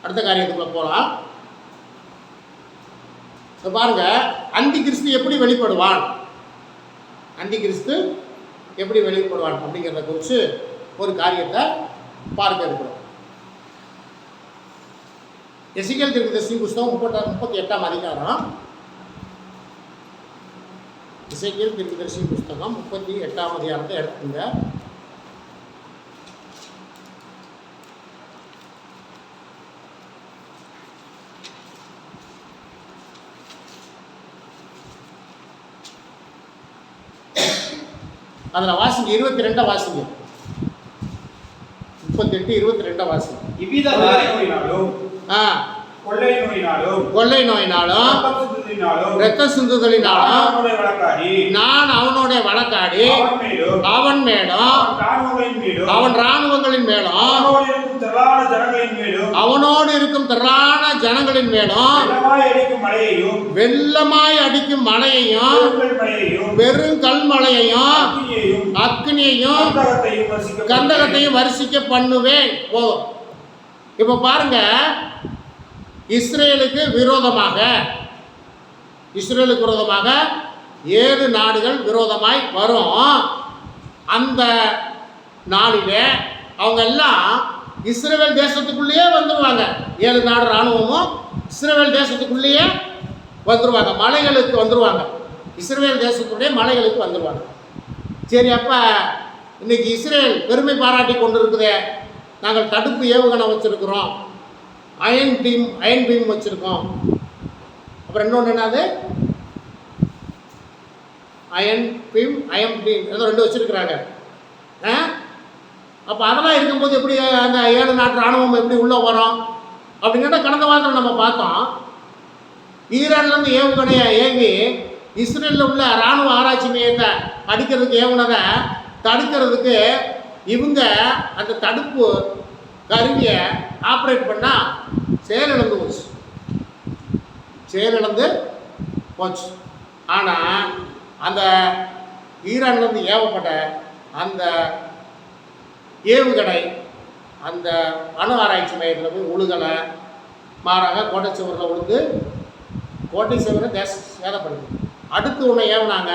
அடுத்த காரியத்துக்குள்ள போகலாம். பாருங்க, அந்தி கிறிஸ்து எப்படி வெளிப்படுவான், அந்தி கிறிஸ்து எப்படி வெளிப்படுவான் அப்படிங்கிறத குறித்து ஒரு காரியத்தை பார்க்க இருக்கிறோம். எசேக்கியேல் தீர்க்கதரிசி புஸ்தகம் 38ஆம் அதிகாரம். எசேக்கியேல் தீர்க்கதரிசி புஸ்தகம் 38ஆம் அதிகாரத்தை எடுத்துங்க. அதில் வாசிங்க, 22 வாசிங்க. 38, 22 வாசிங்க. இவ்வித நோயினாலும் கொள்ளை நோயினாலும் இரத்த சிந்துதலினாலும் நான் அவனுடைய வழக்காடி அவன் மேலும் அவன் இராணுவங்களின் மேலும் அவனோடு இருக்கும் திரளான ஜனங்களின் மேலும் வெள்ளமாய் அடிக்கும் மழையையும் பெருங்கல்மழையையும் அக்னியையும் கந்தகத்தையும் வரிசிக்க பண்ணுவேன். போதும். இப்ப பாருங்க, இஸ்ரேலுக்கு விரோதமாக 7 நாடுகள் விரோதமாய் வரும். அந்த நாளிலே அவங்க எல்லாம் இஸ்ரேல் தேசத்துக்குள்ளேயே வந்துடுவாங்க. 7 நாடு இராணுவமும் இஸ்ரேல் தேசத்துக்குள்ளேயே வந்துடுவாங்க, மலைகளுக்கு வந்துடுவாங்க, இஸ்ரேல் தேசத்துடைய மலைகளுக்கு வந்துடுவாங்க. சரி, அப்போ இன்னைக்கு இஸ்ரேல் பெருமை பாராட்டி கொண்டு இருக்குதே, நாங்கள் தடுப்பு ஏவுகணை வச்சுருக்கிறோம், அயன் பீம் வச்சுருக்கோம், அப்புறம் இன்னொன்று என்னது அயன் பீம் ஏதோ 2 வச்சுருக்குறாங்க. அப்போ அதெல்லாம் இருக்கும்போது எப்படி அந்த 7 நாட்டு இராணுவம் எப்படி உள்ளே வரும் அப்படிங்கிற கடந்த வாரத்தில் நம்ம பார்த்தோம். ஈரான்லேருந்து ஏவுகணையை ஏவி இஸ்ரேலில் உள்ள இராணுவ ஆராய்ச்சி மையத்தை அடிக்கிறதுக்கு ஏவுனதை தடுக்கிறதுக்கு இவங்க அந்த தடுப்பு கருவியை ஆப்ரேட் பண்ணால் செயலிழந்து போச்சு. ஆனால் அந்த ஈரான்லேருந்து ஏவப்பட்ட அந்த ஏவுகணை அந்த அணு ஆராய்ச்சி மையத்தில் போய் உழுகலை, மாறாக கோட்டை சுவரில் உழுந்து கோட்டை சுவரை சேதப்படுது. அடுத்து ஒன்று ஏவுனாங்க,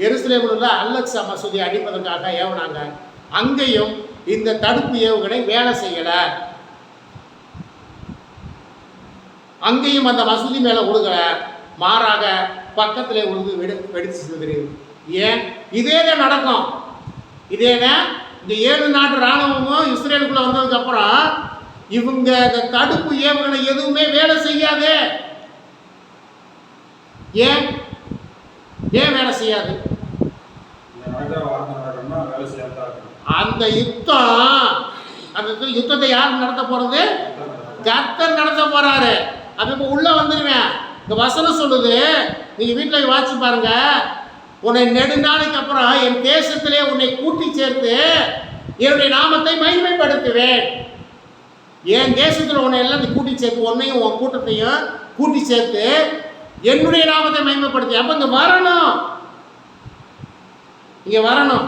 எருசலேமில் உள்ள அல்-அக்ஸா மசூதியை அடிப்பதற்காக ஏவுனாங்க. அங்கேயும் இந்த தடுப்பு ஏவுகணை வேலை செய்யலை, அங்கேயும் அந்த மசூதி மேலே உழுகலை, மாறாக பக்கத்திலே உழுந்து வெடிச்சு செலுத்துறது. ஏன் இதே தான் நடக்கும்? இதே தான் இந்த 7 நாட்டு இராணுவமும் இஸ்ரேலுக்குள்ளே வந்ததுக்கப்புறம் இவங்க இந்த தடுப்பு ஏவுகணை எதுவுமே வேலை செய்யாது. ஏன் வேலை செய்யாது? அந்த யுத்தத்தை யார் நடத்த போறது? கர்த்தர் நடத்த போறாரு. அது இப்போ உள்ள வந்துருவேன். இந்த வசனம் சொல்லுது, நீங்க வீட்டில் வாட்சி பாருங்க, உன்னை நெடுநாளைக்கு அப்புறம் என் தேசத்திலே உன்னை கூட்டி சேர்த்து என்னுடைய நாமத்தை மகிமைப்படுத்துவேன். என் தேசத்தில் உன்னை எல்லாத்தையும் கூட்டி சேர்த்து, உன்னையும் உன் கூட்டத்தையும் கூட்டி சேர்த்து என்னுடைய நாமத்தை மகிமைப்படுத்தி. அப்போ இங்கே வரணும்.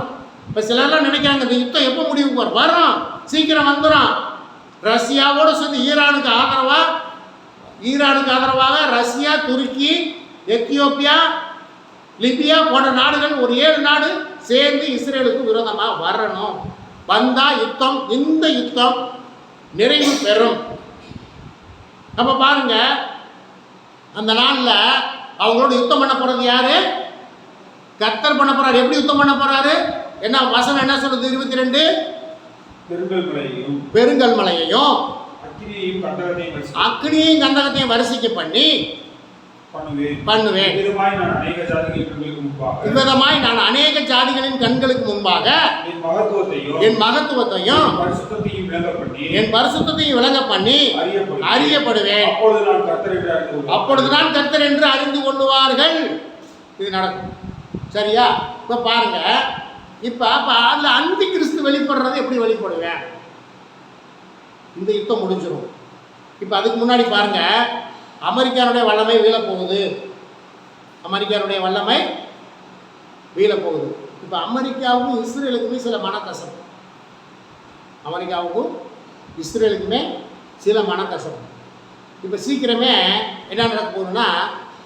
இப்போ சிலர்லாம் நினைக்கிறாங்க இந்த யுத்தம் எப்போ முடிவுக்கு வரும், சீக்கிரம் வந்துடும். ரஷ்யாவோடு சேர்ந்து ஈரானுக்கு ஆதரவாக ரஷ்யா, துருக்கி, எத்தியோப்பியா, லிபியா போன்ற நாடுகள் ஒரு 7 நாடு சேர்ந்து இஸ்ரேலுக்கு விரோதமாக வரணும். வந்தால் இந்த யுத்தம் நிறைவு பெறும். அப்போ பாருங்க, அந்த நாளில் அவங்களோட யுத்தம் பண்ண போகிறது யாரு? கர்த்தர் பண்ண போறாரு. எப்படி யுத்தம் பண்ண போறாரு? என்ன வசனம் என்ன சொல்லுது? 22 பெருங்கல் மலையையும் அக்னியையும் கந்தகத்தையும் வரிசைக்கு பண்ணி பண்ணுவேன். இவ்விதமாய் நான் அநேக ஜாதிகளின் கண்களுக்கு முன்பாக என் மகத்துவத்தையும் என் பரிசுத்தத்தையும் விளங்க பண்ணி அறியப்படுவேன். அப்பொழுது நான் கர்த்தர் என்று அறிந்து கொள்ளுவார்கள். இது நடக்கும். சரியா? இப்போ பாருங்க, இப்போ அதில் அந்தி கிறிஸ்து வெளிப்படுறது எப்படி வெளிப்படுவேன்? இந்த யுத்தம் முடிஞ்சிடும். இப்போ அதுக்கு முன்னாடி பாருங்க, அமெரிக்காவுடைய வல்லமை வீழப்போகுது. இப்போ அமெரிக்காவுக்கும் இஸ்ரேலுக்குமே சில மனக்கசப்பு. அமெரிக்காவுக்கும் இஸ்ரேலுக்குமே சில மனக்கசப்பு. இப்போ சீக்கிரமே என்ன நடக்க போகுதுன்னா,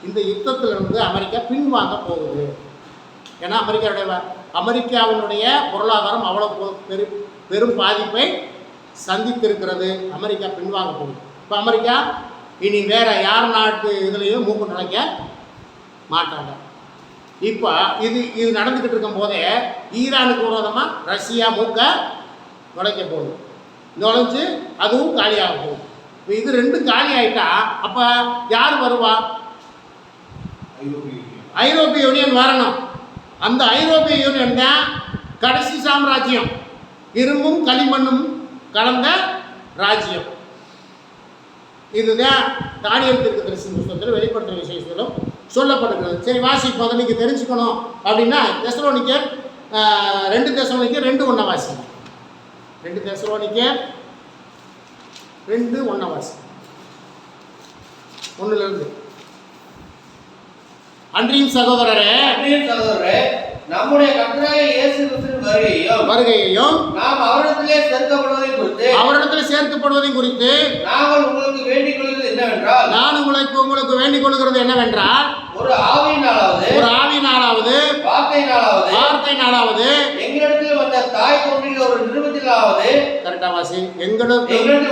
இந்த யுத்தத்திலிருந்து அமெரிக்கா பின்வாங்க போகுது. ஏன்னா அமெரிக்காவினுடைய பொருளாதாரம் அவ்வளோ பெரும் பாதிப்பை சந்தித்திருக்கிறது. அமெரிக்கா பின்வாங்க போகுது. இப்போ அமெரிக்கா இனி வேற யார் நாட்டு இதுலேயும் மூக்கு நுழைக்க மாட்டாங்க. இப்போ இது நடந்துக்கிட்டு இருக்கும் போதே ஈரானுக்கு விரோதமாக ரஷ்யா மூக்க நுழைக்க போகுது. நுழைஞ்சு அதுவும் காலியாக போகுது. இப்போ இது ரெண்டும் காலி ஆகிட்டா அப்போ யார் வருவா? ஐரோப்பிய யூனியன் வரணும். அந்த ஐரோப்பிய யூனியன் தான் கடைசி சாம்ராஜ்யம், இரும்பும் களிமண்ணும் கலந்த ராஜ்யம். இதுதான் தானியேல் தீர்க்கதரிசி புத்தகத்தில் வெளிப்படுத்துகிற விசேஷத்திலும் சொல்லப்படுகிறது. சரி, வாசிப்போம். அதை நீங்கள் தெரிஞ்சுக்கணும் அப்படின்னா தெசலோனிக்கர் 2 தெசலோனிக்கர் 2:1 வாசி. 2 தெசலோனிக்கர் 2:1 வாசி. 1 அன்றியும் சகோதரரே, நம்முடைய கர்த்தராகிய இயேசு கிறிஸ்துவின் வருகையையும் நாம் அவரிடத்திலே சேர்க்கப்படுவதை குறித்து நான் உங்களுக்கு வேண்டிக் கொள்கிறது என்னவென்றால் ஒரு ஆவியினாலாவது வார்த்தையினாலாவது எங்களிடத்தில் வந்த தாய் தோன்றுகிற ஒரு நிருபத்திலாவது, கரெக்டா வாசி, எங்களிடத்தில்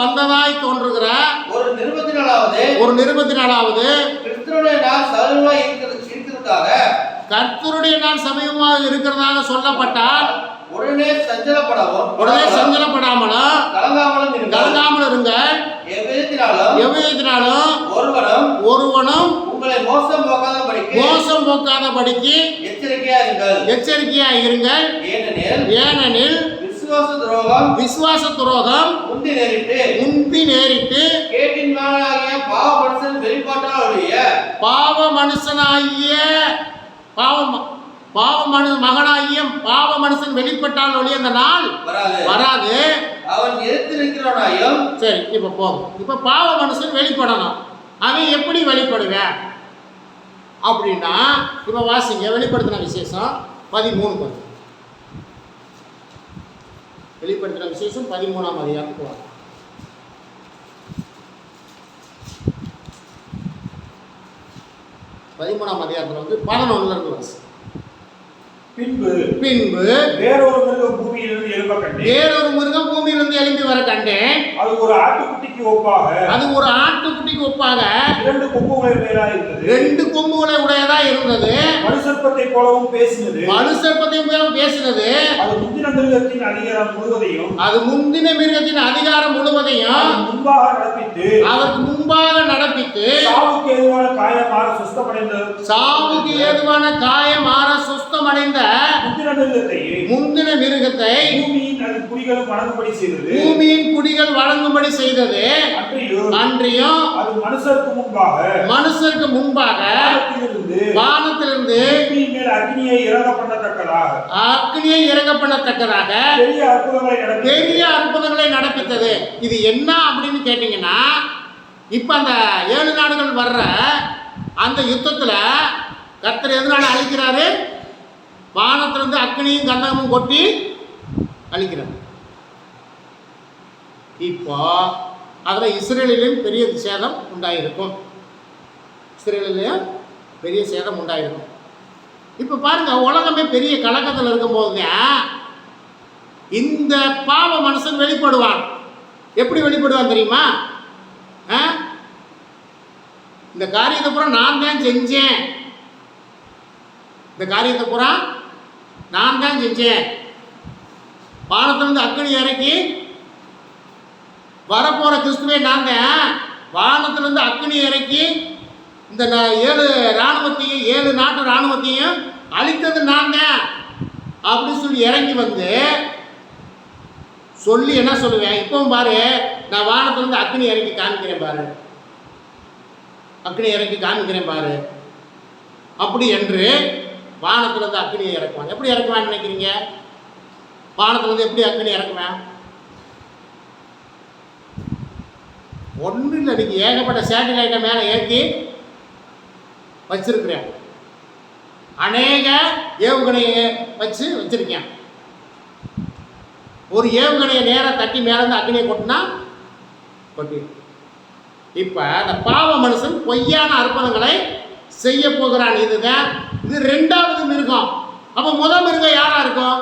வந்ததாய் தோன்றுகிற ஒரு நிருபத்தினாலாவது கர்த்தருடைய நாள் சமயமாக இருக்கிறதாக சொல்லப்பட்டால் உடனே சஞ்சலப்படாமலும் கலங்காமலும் இருங்கள். எவ்விதத்தினாலும் ஒருவனும் உங்களை மோசம் போக்காதபடிக்கு எச்சரிக்கையா இருங்கள். ஏனெனில் விசுவாச துரோகம் முந்தி நேரிட்டு பாவ மனுஷன் வெளிப்பட்டால் ஒழிய அந்த நாள் வராது. அவன் எதிர்த்திருக்கிறானாயும். சரி, இப்ப போகும். இப்ப பாவ மனுஷன் வெளிப்படணும். அவன் எப்படி வெளிப்படுவேன் அப்படின்னா, இப்ப வாசிங்க வெளிப்படுத்தின விசேஷம் 13. வெளிப்படுத்தின விசேஷம் 13ஆம் அதிகாரத்துக்கு வரும். 13ஆம் அதிகாரத்தில் 11 வாசி. பின்பு வேறொரு மிருகம் பூமியிலிருந்து எழும்பி வர கண்டேன். அது ஒரு ஆட்டுக்குட்டிக்கு ஒப்பாக 2 கொம்புகளை உடையதா இருந்தது. மனுசர்ப்பத்தை போலவும் பேசினது. அது முந்தின மிருகத்தின் அதிகாரம் முழுவதையும் அவருக்கு முன்பாக நடப்பித்து சாவுக்கு ஏதுவான காயமாற சுஸ்தமடைந்த முந்தின மிருகத்தை பூமியின் குடிகள் வணங்கும்படி செய்தது. அன்றியும் அது மனுஷருக்கு முன்பாக வானத்திலிருந்து அக்னியை இறங்க பண்ணத்தக்கதாக பெரிய அற்புதங்களை நடப்பித்தது. இது என்ன அப்படின்னு கேட்டீங்கன்னா, இப்ப அந்த 7 நாடுகள் வர்ற அந்த யுத்தத்துல கர்த்தர் எதனால அழிக்கிறாரு? வானத்திலிருந்து அக்னியும் கந்தகமும் கொட்டி அழிக்கிறார். இப்போ அதில் இஸ்ரேலிலும் பெரிய சேதம் உண்டாயிருக்கும். இப்போ பாருங்க, உலகமே பெரிய கலக்கத்தில் இருக்கும் போதுங்க இந்த பாவ மனுஷன் வெளிப்படுவான். எப்படி வெளிப்படுவான் தெரியுமா? இந்த காரியத்தை பூரா நான் தான் செஞ்சேன், வானத்திலிருந்து அக்னி இறக்கி வரப்போற கிறிஸ்துவே நான் தான். வானத்திலிருந்து அக்னி இறக்கி இந்த 7 நாட்டு இராணுவத்தையும் அழித்தது நான் தான் அப்படின்னு சொல்லி இறங்கி வந்து சொல்லி என்ன சொல்லுவேன்? இப்பவும் பாரு, நான் வானத்திலிருந்து அக்னி இறக்கி காமிக்கிறேன் பாரு அப்படி என்று வானத்திலிருந்து அக்னியை இறக்குவான். எப்படி இறக்குவான்னு நினைக்கிறீங்க? வானத்திலிருந்து எப்படி அக்னி இறக்குவேன்? ஒன்றும் இல்லை, இன்னைக்கு ஏகப்பட்ட சேட்டலைட்டை மேலே ஏற்றி வச்சிருக்கிறேன். அநேக ஏவுகணையை வச்சிருக்கேன். ஒரு ஏவுகணையை நேராக தட்டி மேலேருந்து அக்னியை கொட்டினா கொட்டிடும். இப்போ அந்த பாவ மனுஷன் பொய்யான அற்புதங்களை செய்ய போகிறான். இதுதான் இது ரெண்டாவது மிருகம். அப்போ முதல் மிருகம் யாரா இருக்கும்?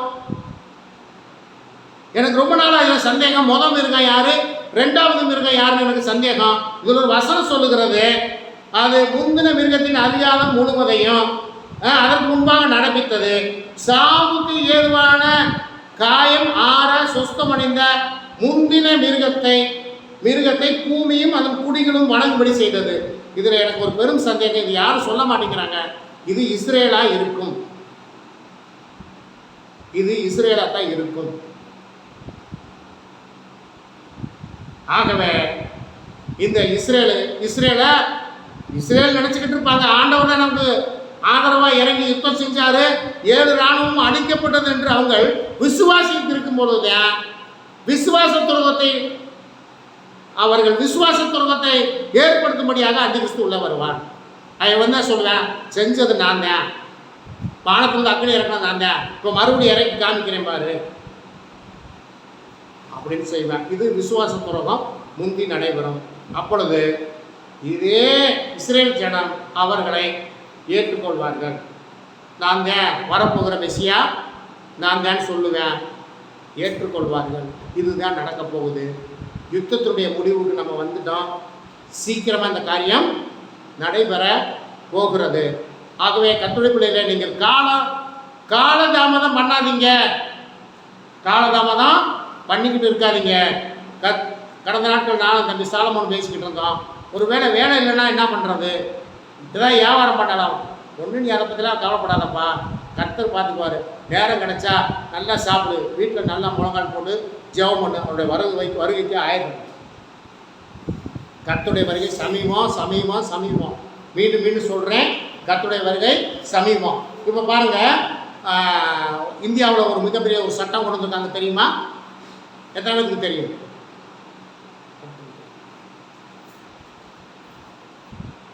எனக்கு ரொம்ப நாளாக சந்தேகம். முதல் மிருகம் யாரு, ரெண்டாவது மிருகம் யாருன்னு எனக்கு சந்தேகம். இதில் ஒரு வசனம் சொல்லுகிறது, அது முந்தின மிருகத்தின் அதிகாரம் முழுவதையும் அதற்கு முன்பாக நடப்பித்தது, சாவுக்கு ஏதுவான காயம் ஆற சுஸ்தமடைந்த முந்தின மிருகத்தை பூமியும் அதன் குடிகளும் வணங்கும்படி செய்தது. இதில் எனக்கு ஒரு பெரும் சந்தேகம், இது யாரும் சொல்ல மாட்டேங்கிறாங்க. இது இஸ்ரேலா இருக்கும், இது இஸ்ரேலா தான் இருக்கும். ஆகவே இந்த இஸ்ரேல் நினைச்சுக்கிட்டு இருப்பாங்க ஆண்டவர் தான் நமக்கு ஆதரவாக இறங்கி யுத்தம் செஞ்சாரு, 7 இராணுவம் அழிக்கப்பட்டது என்று அவங்க விசுவாசித்து இருக்கும் பொழுதுதான் அவர்கள் விசுவாச துரோகத்தை ஏற்படுத்தும்படியாக அந்திகிறிஸ்து உள்ள வருவான். அவன் தான் சொல்லுவேன், செஞ்சது நான் தான், வானத்திலிருந்து அக்னி இறக்கினது நான் தான், இப்போ மறுபடியும் இறக்கி காமிக்கிறேன் பாரு அப்படின்னு செய்வேன். இது விசுவாச துரோகம் முந்தி நடைபெறும். அப்பொழுது இதே இஸ்ரேல் ஜனம் அவர்களை ஏற்றுக்கொள்வார்கள். நான் தான் வரப்போகிற மெசியா, நான் தான் சொல்லுவேன், ஏற்றுக்கொள்வார்கள். இதுதான் நடக்க போகுது. யுத்தத்துடைய முடிவுக்கு நம்ம வந்துட்டோம். சீக்கிரமாக இந்த காரியம் நடைபெற போகிறது. ஆகவே கர்த்தருடைய பிள்ளைகளே, நீங்கள் காலதாமதம் பண்ணாதீங்க, காலதாமதம் பண்ணிக்கிட்டு இருக்காதீங்க. கடந்த நாட்கள் நானும் தம்பி சாலமோன் பேசிக்கிட்டு இருந்தோம். ஒரு வேலை இல்லைன்னா என்ன பண்ணுறது, இதுதான் வியாபாரம் பண்ணலாம். ஒன்றும் நீ அதை பற்றிலாம் கவலைப்படாதப்பா, கர்த்தர் பார்த்துக்குவார். நேரம் கிடைச்சா நல்லா சாப்பிடு, வீட்டில் நல்லா முழங்கால் போட்டு ஜெபம் பண்ணு, அவருடைய வருகைக்கு ஆயிரம். கர்த்தருடைய வருகை சமீபம். மீண்டும் சொல்கிறேன், கர்த்தருடைய வருகை சமீபம். இப்போ பாருங்கள், இந்தியாவில் ஒரு மிகப்பெரிய ஒரு சட்டம் கொண்டு வந்திருக்காங்க தெரியுமா? எத்தனை பேருக்கு தெரியும்?